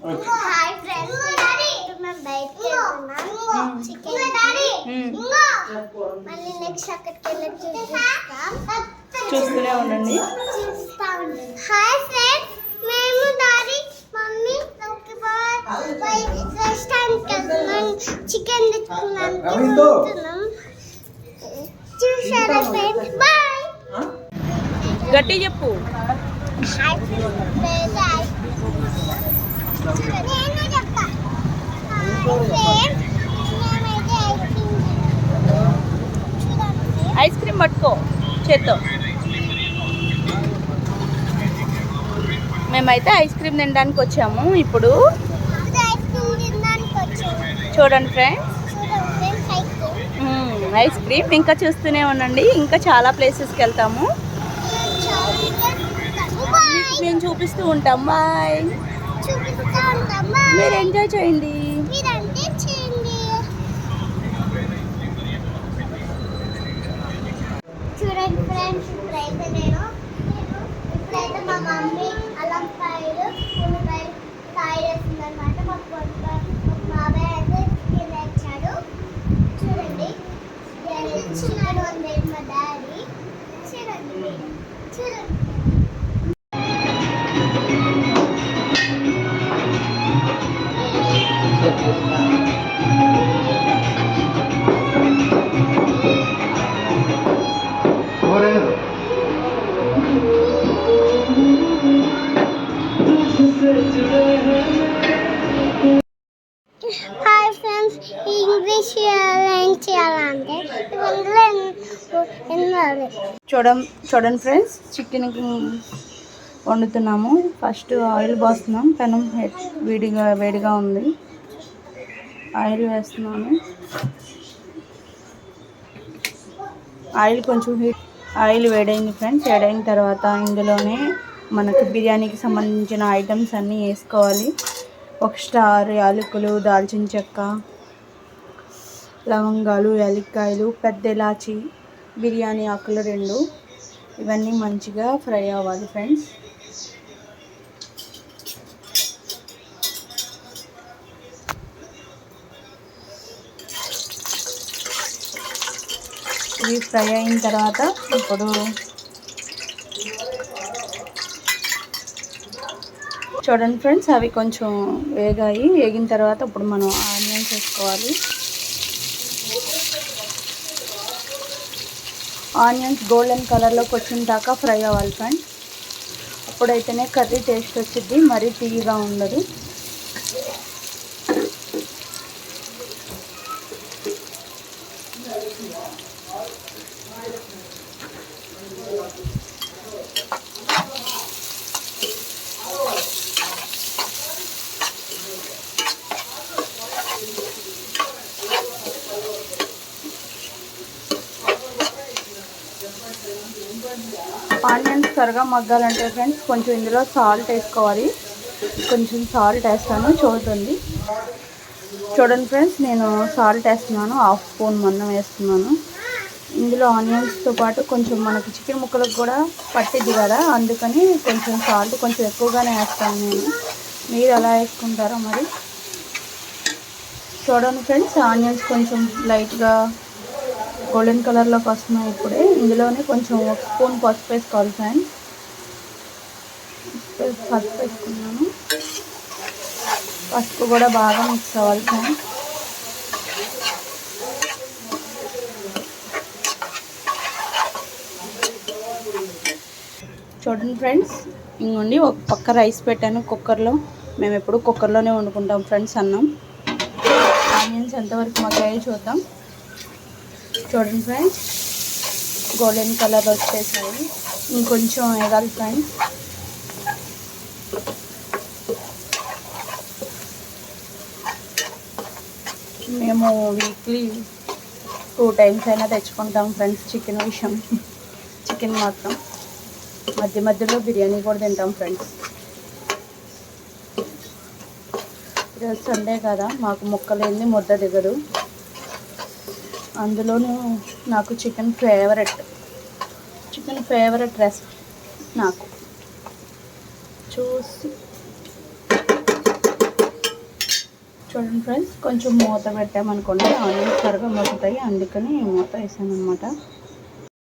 Hi friends, మేము బయటకి వెళ్తున్నాం. చికెన్ మళ్ళీ నెక్స్ట్ అక్కడికి వెళ్ళి చూస్తూనే ఉండండి. హాయ్ ఫ్రెండ్స్, మేము దారి మమ్మీ రెస్టారెంట్కి వెళ్తున్నాం. చికెన్ తెచ్చుకున్నాం. చూసారా ఫ్రెండ్స్? బాయ్. గట్టి చెప్పు. హాయ్ ఫ్రెండ్స్, నేను చెప్తా. ఐస్ క్రీమ్ పట్టుకో చేత్తో. మేమైతే ఐస్ క్రీమ్ తినడానికి వచ్చాము. ఇప్పుడు చూడండి ఫ్రెండ్స్, ఐస్ క్రీమ్ ఇంకా చూస్తూనే ఉండండి. ఇంకా చాలా ప్లేసెస్కి వెళ్తాము, మేము చూపిస్తూ ఉంటాం. బాయ్. మీరు ఎంజాయ్ చేయండి. చూడండి ఫ్రెండ్స్, ఇప్పుడైతే మా మమ్మీ అల్లం కాయలు కాయలు వేస్తుందన్నమాట. మా బాబాయ్ అయితే చికెన్ తెచ్చాడు. చూడండి, చిన్నాడు అంది మా డాడీ. చూడండి చూడండి. హాయ్ ఫ్రెండ్స్, ఇంగ్లీష్ ఏం చేయాలంటే చూడండి ఫ్రెండ్స్, చికెన్ వండుతున్నాము. ఫస్ట్ ఆయిల్ పోస్తున్నాం. పెనం వేడిగా ఉంది. ఆయిల్ వేస్తున్నాను. ఆయిల్ కొంచెం ఆయిల్ వేడైంది ఫ్రెండ్స్. వేడైన తర్వాత ఇందులోనే మనకు బిర్యానీకి సంబంధించిన ఐటమ్స్ అన్నీ వేసుకోవాలి. ఒక స్టార్, యాలకులు, దాల్చిన చెక్క, లవంగాలు, యాలక్కాయలు, పెద్ద ఇలాచి, బిర్యానీ ఆకులు 2. ఇవన్నీ మంచిగా ఫ్రై అవ్వాలి ఫ్రెండ్స్. ఇవి ఫ్రై అయిన తర్వాత ఇప్పుడు చూడండి ఫ్రెండ్స్, అవి కొంచెం వేగిన తర్వాత ఇప్పుడు మనం ఆనియన్స్ వేసుకోవాలి. ఆనియన్స్ గోల్డెన్ కలర్లోకి వచ్చిన దాకా ఫ్రై అవ్వాలి ఫ్రెండ్స్. అప్పుడైతేనే కర్రీ టేస్ట్ వచ్చింది, మరీ తీయగా ఉండదు. ఆనియన్స్ త్వరగా మగ్గాలంటే ఫ్రెండ్స్ కొంచెం ఇందులో సాల్ట్ వేసుకోవాలి. కొంచెం సాల్ట్ వేస్తాను, చూడండి. చూడండి ఫ్రెండ్స్, నేను సాల్ట్ వేస్తున్నాను. 1/2 స్పూన్ మందం వేస్తున్నాను. ఇందులో ఆనియన్స్తో పాటు కొంచెం మనకి చికెన్ ముక్కలకు కూడా పట్టిద్ది కదా, అందుకని కొంచెం సాల్ట్ కొంచెం ఎక్కువగానే వేస్తాను నేను. మీరు ఎలా వేసుకుంటారో మరి. చూడండి ఫ్రెండ్స్, ఆనియన్స్ కొంచెం లైట్గా గోల్డెన్ కలర్లోకి వస్తున్నాయి. ఇప్పుడే ఇందులోనే కొంచెం 1 స్పూన్ పసుపు వేసుకోవాలి ఫ్రెండ్స్. పసుపు వేసుకున్నాను. పసుపు కూడా బాగా మిక్స్ అవ్వాలి ఫ్రెండ్స్. చూడండి ఫ్రెండ్స్, ఇంకోండి ఒక పక్క రైస్ పెట్టాను కుక్కర్లో. మేము ఎప్పుడు కుక్కర్లోనే వండుకుంటాం ఫ్రెండ్స్ అన్నం. ఆనియన్స్ ఎంతవరకు మగ్గాయో చూద్దాం. చూడండి ఫ్రెండ్స్, గోల్డెన్ కలర్ వచ్చేసాయి. ఇంకొంచెం వేగాలి ఫ్రెండ్స్. మేము వీక్లీ 2 టైమ్స్ అయినా తెచ్చుకుంటాం ఫ్రెండ్స్ చికెన్ మాత్రం. మధ్యలో బిర్యానీ కూడా తింటాం ఫ్రెండ్స్. ఈరోజు సండే కదా, మాకు ముక్కలేంది ముద్ద దిగదు. అందులోనూ నాకు చికెన్ ఫేవరెట్ రెసిపీ నాకు. చూసి చూడండి ఫ్రెండ్స్, కొంచెం మూత పెట్టామనుకోండి ఆనియన్స్ త్వరగా మగ్గుతాయి, అందుకని మూత వేసాను అనమాట.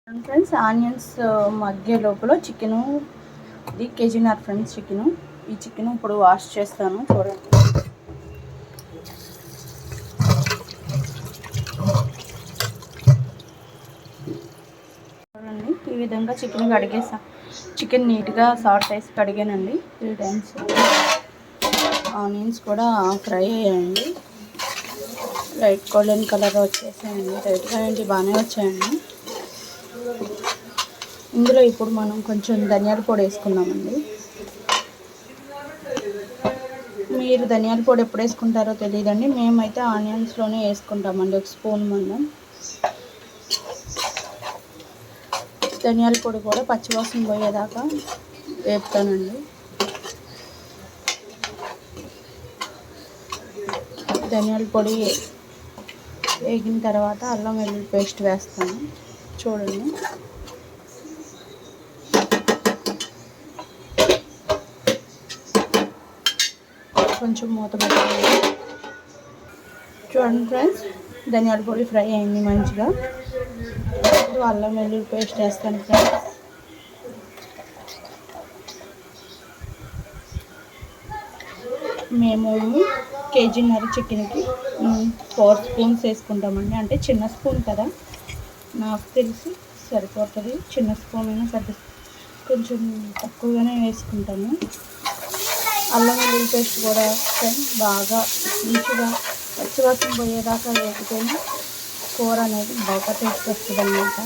చూడండి ఫ్రెండ్స్, ఆనియన్స్ మగ్గే లోపల చికెను, ఇది కేజీన్నర ఫ్రెండ్స్ చికెను. ఈ చికెన్ ఇప్పుడు వాష్ చేస్తాను. చూడండి, ఈ విధంగా చికెన్ కడిగేసా. చికెన్ నీట్గా సాల్ట్ వేసి కడిగానండి 3 times. ఆనియన్స్ కూడా ఫ్రై అయ్యాయండి, లైట్ గోల్డెన్ కలర్ వచ్చేసాయండి. లైట్గా ఏంటి బాగానే వచ్చాయండి. ఇందులో ఇప్పుడు మనం కొంచెం ధనియాల పొడి వేసుకుందామండి. మీరు ధనియాల పొడి ఎప్పుడు వేసుకుంటారో తెలియదండి, మేమైతే ఆనియన్స్లోనే వేసుకుంటామండి. 1 స్పూన్ మందం ధనియాల పొడి కూడా పచ్చివాసన పోయేదాకా వేపుతానండి. ధనియాల పొడి వేగిన తర్వాత అల్లం వెల్లుల్లి పేస్ట్ వేస్తాను. చూడండి, కొంచెం మూత పెట్టాలి. చూడండి ఫ్రెండ్స్, ధనియాల పొడి ఫ్రై అయింది మంచిగా. ఇప్పుడు అల్లం వెల్లుల్లి పేస్ట్ వేస్తాను ఫ్రెండ్స్. మేము కేజీన్నర చికెన్కి 4 స్పూన్స్ వేసుకుంటామండి. అంటే చిన్న స్పూన్ కదా, నాకు తెలిసి సరిపోతుంది. చిన్న స్పూన్ అయినా పెద్ద కొంచెం తక్కువగానే వేసుకుంటాము. అల్లం వెల్లుల్లి పేస్ట్ కూడా బాగా మంచిగా పచ్చివాసన పోయేదాకా వేసుకొని కూర అనేది బాగా టేస్ట్ వస్తుంది అన్నమాట.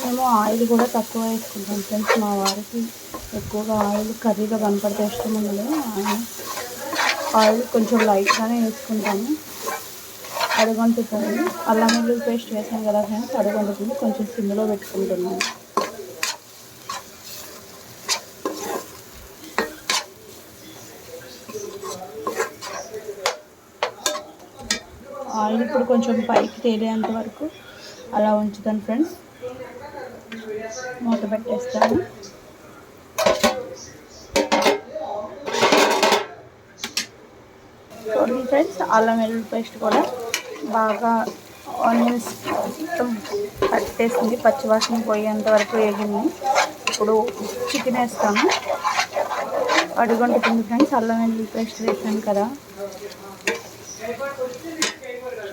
మేము ఆయిల్ కూడా తక్కువ వేసుకుంటాం ఫ్రెండ్స్. మా వారికి ఎక్కువగా ఆయిల్ కర్రీలో కనపడితే ఇష్టం ఉండదు. ఆయిల్ కొంచెం లైట్గానే వేసుకుంటాము. అడుగంటుతుంది. అల్లం వెల్లుల్లి పేస్ట్ వేసాను కదా ఫ్రెండ్స్, అడుగంటుతుంది. కొంచెం సిమ్లో పెట్టుకుంటున్నాను. ఆయిల్ ఇప్పుడు కొంచెం పైకి తేలేంత వరకు అలా ఉంచుతాను ఫ్రెండ్స్. మూత పెట్టేస్తాను. చూడండి ఫ్రెండ్స్, అల్లం వెల్లుల్లి పేస్ట్ కూడా బాగా ఆనియన్స్ మొత్తం పట్టేసింది, పచ్చివాసన పోయేంత వరకు వేగింది. ఇప్పుడు చికెన్ వేస్తాను. అడుగంటుతుంది ఫ్రెండ్స్, అల్లం వెల్లుల్లి పేస్ట్ వేసాను కదా.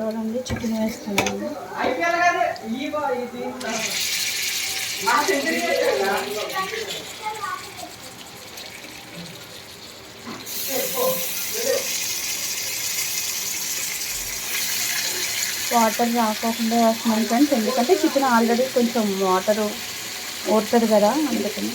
చూడండి, చికెన్ వేస్తున్నాను. వాటర్ రాకోకుండా వేస్తున్నాను ఫ్రెండ్స్, ఎందుకంటే చికెన్ ఆల్రెడీ కొంచెం వాటర్ ఊరుతుంది కదా, అందుకని.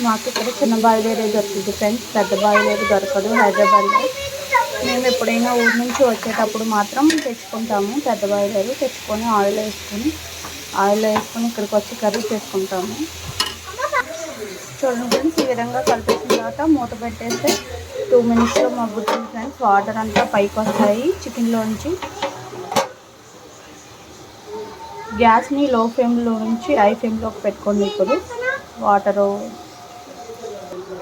మాకు ఇక్కడ చిన్న బాయిలరే దొరుకుతుంది ఫ్రెండ్స్, పెద్ద బాయిలర్ దొరకదు హైదరాబాద్లో. మేము ఎప్పుడైనా ఊరి నుంచి వచ్చేటప్పుడు మాత్రం తెచ్చుకుంటాము పెద్ద బాయిలర్. తెచ్చుకొని ఆయిల్ వేసుకొని ఇక్కడికి వచ్చి కర్రీ చేసుకుంటాము. చూడండి ఫ్రెండ్స్, ఈ విధంగా కలిపేసిన తర్వాత మూత పెట్టేస్తే 2 minutesలో మగ్గుతుంది ఫ్రెండ్స్. వాటర్ అంతా పైకి వస్తాయి చికెన్లోంచి. గ్యాస్ని లో ఫ్లేమ్లో నుంచి హై ఫ్లేమ్లోకి పెట్టుకోండి. ఇప్పుడు వాటరు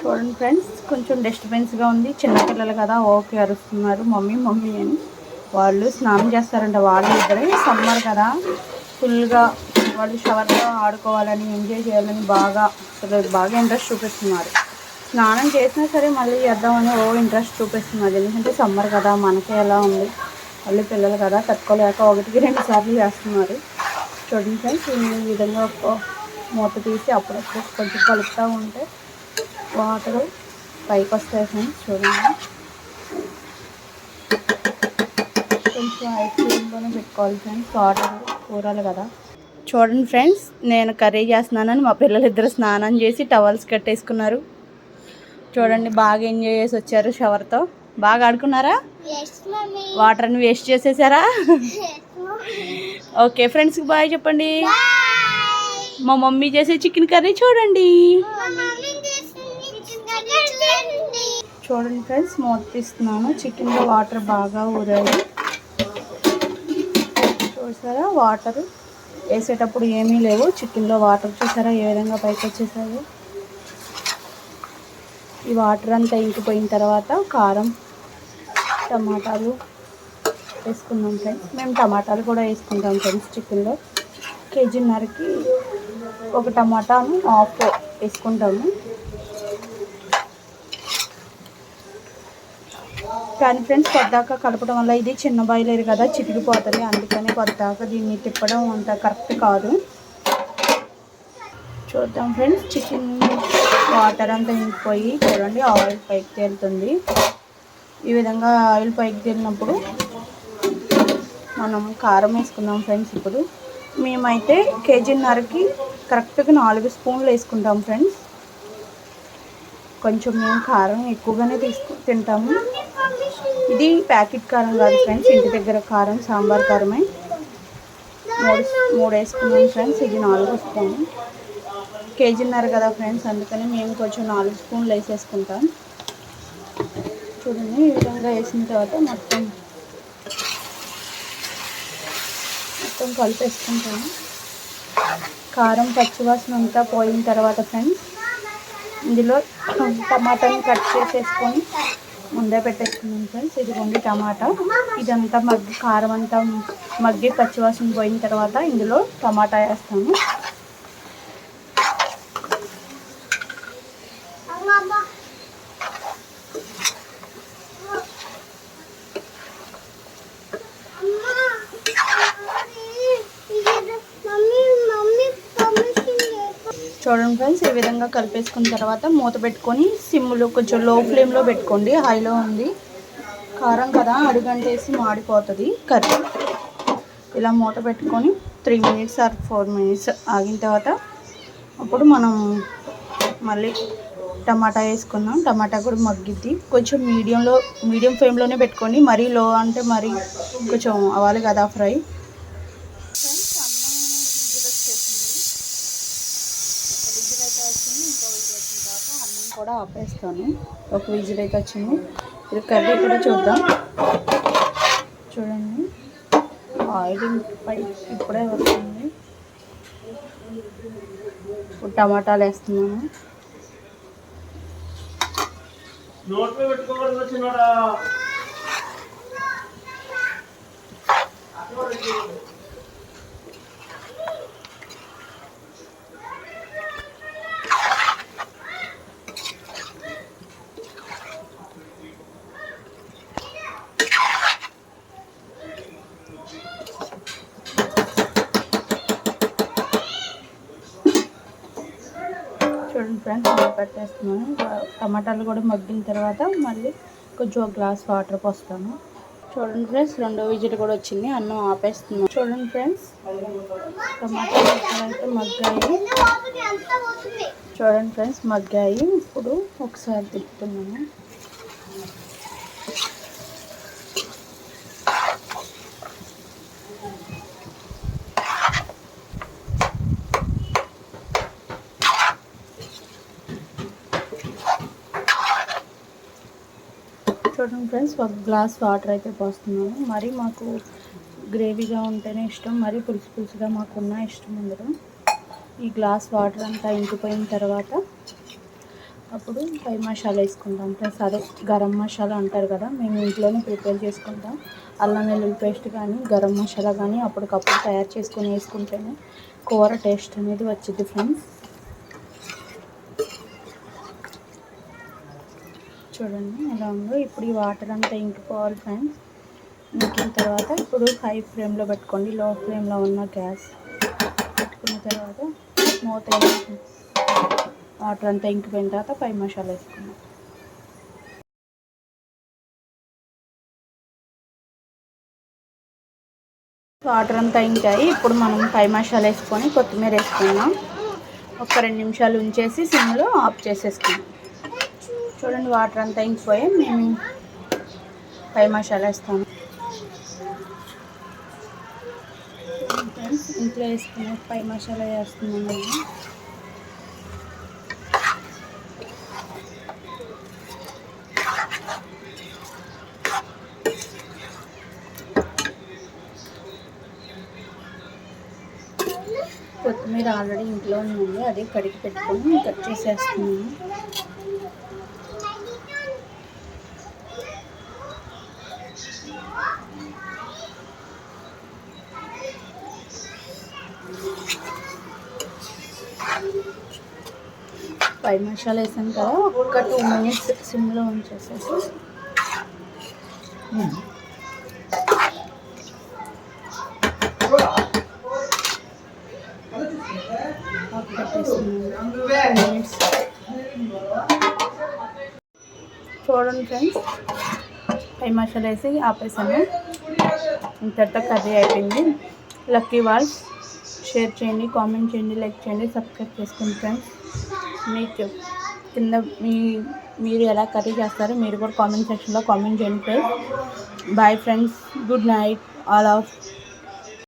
చూడండి ఫ్రెండ్స్, కొంచెం డిస్టర్బెన్స్గా ఉంది. చిన్నపిల్లలు కదా, ఓకే అరుస్తున్నారు మమ్మీ మమ్మీ అని. వాళ్ళు స్నానం చేస్తారంట. వాళ్ళు ఇద్దరే సమ్మర్ కదా, ఫుల్గా వాళ్ళు షవర్లో ఆడుకోవాలని ఎంజాయ్ చేయాలని బాగా ఇంట్రెస్ట్ చూపిస్తున్నారు. స్నానం చేసినా సరే మళ్ళీ చేద్దామని ఇంట్రెస్ట్ చూపిస్తున్నారు. ఎందుకంటే సమ్మర్ కదా, మనకే ఎలా ఉంది, మళ్ళీ పిల్లలు కదా తట్టుకోలేక 1-2 సార్లు చేస్తున్నారు. చూడండి ఫ్రెండ్స్, ఈ విధంగా మూత తీసి అప్పుడప్పుడు కొంచెం కలుపుతూ ఉంటే వాటర్ పైకి వస్తాయి ఫ్రెండ్స్. చూడండి, కొంచెం హై ఫ్లేమ్లోనే పెట్టుకోవాలి ఫ్రెండ్స్, వాటర్ కూరలు కదా. చూడండి ఫ్రెండ్స్, నేను కర్రీ చేస్తున్నానని మా పిల్లలు ఇద్దరు స్నానం చేసి టవల్స్ కట్టేసుకున్నారు. చూడండి, బాగా ఎంజాయ్ చేసి వచ్చారు. షవర్తో బాగా ఆడుకున్నారా? వాటర్ని వేస్ట్ చేసేసారా? ఓకే ఫ్రెండ్స్కి బాయ్ చెప్పండి. మా మమ్మీ చేసే చికెన్ కర్రీ చూడండి. చూడండి ఫ్రెండ్స్, మూత తీస్తున్నాను. చికెన్లో వాటర్ బాగా ఊరాయి. చూసారా, వాటర్ వేసేటప్పుడు ఏమీ లేవు. చికెన్లో వాటర్ చూసారా ఏ విధంగా పైకి వచ్చేసాయి. ఈ వాటర్ అంతా ఇంకిపోయిన తర్వాత కారం, టమాటాలు వేసుకుందాం ఫ్రెండ్స్. మేము టమాటాలు కూడా వేసుకుంటాం ఫ్రెండ్స్. చికెన్లో కేజీన్నరకి ఒక టమాటాను హాఫ్ వేసుకుంటాము. కానీ ఫ్రెండ్స్ కొద్దాక కలపడం వల్ల ఇది చిన్న బాయిలర్ కదా, చితికిపోతుంది. అందుకని కొద్దాక దీన్ని తిప్పడం అంత కరెక్ట్ కాదు. చూద్దాం ఫ్రెండ్స్, చికెన్ వాటర్ అంతా ఇంకిపోయి చూడండి ఆయిల్ పైకి తేలుతుంది. ఈ విధంగా ఆయిల్ పైకి తేలినప్పుడు మనం కారం వేసుకుందాం ఫ్రెండ్స్. ఇప్పుడు మేమైతే కేజీన్నరకి కరెక్ట్గా 4 స్పూన్లు వేసుకుంటాం ఫ్రెండ్స్. కొంచెం మేము కారం ఎక్కువగానే తింటాము. ఇది ప్యాకెట్ కారం కాదు ఫ్రెండ్స్, ఇంటి దగ్గర కారం సాంబార్ కారమే. 3 వేసుకున్నాం ఫ్రెండ్స్. ఇది 4వ స్పూన్. కేజీన్నర కదా ఫ్రెండ్స్, అందుకని మేము కొంచెం 4 స్పూన్లు వేసేసుకుంటాం. చూడండి ఈ విధంగా వేసిన తర్వాత మొత్తం కలిపేసుకుంటాము. కారం పచ్చివాసన అంతా పోయిన తర్వాత ఫ్రెండ్స్ ఇందులో టమాటాని కట్ చేసేసుకొని ముందే పెట్టేసుకున్నాం ఫ్రెండ్స్. ఇదిగోండి టమాటా. ఇదంతా కారం అంతా మగ్గి పచ్చివాసన పోయిన తర్వాత ఇందులో టమాటా వేస్తాము. చూడండి ఫ్రెండ్స్, ఈ విధంగా కలిపేసుకున్న తర్వాత మూత పెట్టుకొని సిమ్లో కొంచెం లో ఫ్లేమ్లో పెట్టుకోండి. హైలో ఉంది కారం కదా, అడుగంటేసి మాడిపోతుంది కర్రీ. ఇలా మూత పెట్టుకొని 3 మినిట్స్ ఆర్ 4 మినిట్స్ ఆగిన తర్వాత అప్పుడు మనం మళ్ళీ టమాటా వేసుకున్నాం. టమాటా కూడా మగ్గిద్ది. కొంచెం మీడియం ఫ్లేమ్లోనే పెట్టుకోండి. మరీ లో అంటే మరీ కొంచెం అవ్వాలి కదా ఫ్రై. కూడా ఆపేస్తాను. ఒక విజిల్ అయితే వచ్చింది. ఇది కర్రీ కూడా చూద్దాం. చూడండి ఆయిల్ పై ఇప్పుడే వస్తుంది. ఇప్పుడు టమాటాలు వేస్తున్నాను. చూడండి ఫ్రెండ్స్, పెట్టేస్తున్నాను. టమాటాలు కూడా మగ్గిన తర్వాత మళ్ళీ కొంచెం ఒక గ్లాస్ వాటర్ పోస్తాను. చూడండి ఫ్రెండ్స్, 2వ విజిల్ కూడా వచ్చింది. అన్నం ఆపేస్తున్నాను. చూడండి ఫ్రెండ్స్, టమాటాలు అయితే మగ్గాయి. చూడండి ఫ్రెండ్స్, మగ్గాయి. ఇప్పుడు ఒకసారి తిప్పుతున్నాను. చూడండి ఫ్రెండ్స్, ఒక గ్లాస్ వాటర్ అయితే పోస్తున్నాను. మరి మాకు గ్రేవీగా ఉంటేనే ఇష్టం, మరి పులుసుగా మాకున్న ఇష్టం ఉండదు. ఈ గ్లాస్ వాటర్ అంతా ఇంకిపోయిన తర్వాత అప్పుడు పై మసాలా వేసుకుంటాం ఫ్రెండ్స్. అదే గరం మసాలా అంటారు కదా, మేము ఇంట్లోనే ప్రిపేర్ చేసుకుంటాం. అల్లం వెల్లుల్లి పేస్ట్ కానీ గరం మసాలా కానీ అప్పటికప్పుడు తయారు చేసుకొని వేసుకుంటేనే కూర టేస్ట్ అనేది వచ్చింది ఫ్రెండ్స్. చూడండి ఎలా ఉందో. ఇప్పుడు ఈ వాటర్ అంతా ఇంకిపోవాలి ఫ్రెండ్స్. ఇంకిన తర్వాత ఇప్పుడు హై ఫ్లేమ్లో పెట్టుకోండి. లో ఫ్లేమ్లో ఉన్న గ్యాస్ పెట్టుకున్న తర్వాత మూత వేసుకుని వాటర్ అంతా ఇంకిపోయిన తర్వాత పై మసాలా వేసుకున్నాం. వాటర్ అంతా ఇంకాయి. ఇప్పుడు మనం పై మసాలా వేసుకొని కొత్తిమీర వేసుకున్నాం. ఒక 2 నిమిషాలు ఉంచేసి సిమ్లో ఆఫ్ చేసేసుకున్నాం. చూడండి వాటర్ అంతా ఇంకిపోయి మేము పై మసాలా వేస్తాము. ఫ్రెండ్స్ ఇంట్లో వేసుకునే పై మసాలా వేస్తున్నాను. కొత్తిమీర ఆల్రెడీ ఇంట్లోనే ఉంది, అది కడిగి పెట్టుకొని కట్ చేసేస్తున్నాను. పై మసాలా వేసాను కదా, ఒక్క 2 మినిట్స్ సిమ్లో ఉంచేసేసి చూడండి ఫ్రెండ్స్, పై మసాలా వేసి ఆపేసాను. ఇంతటితో కర్రీ అయిపోయింది. లక్కీ వాల్స్ షేర్ చేయండి, కామెంట్ చేయండి, లైక్ చేయండి, సబ్స్క్రైబ్ చేసుకోండి ఫ్రెండ్స్. మీకు కింద మీరు ఎలా కర్రీ చేస్తారో మీరు కూడా కామెంట్ సెక్షన్లో కామెంట్ చేయండి friends. Bye friends, good night all of.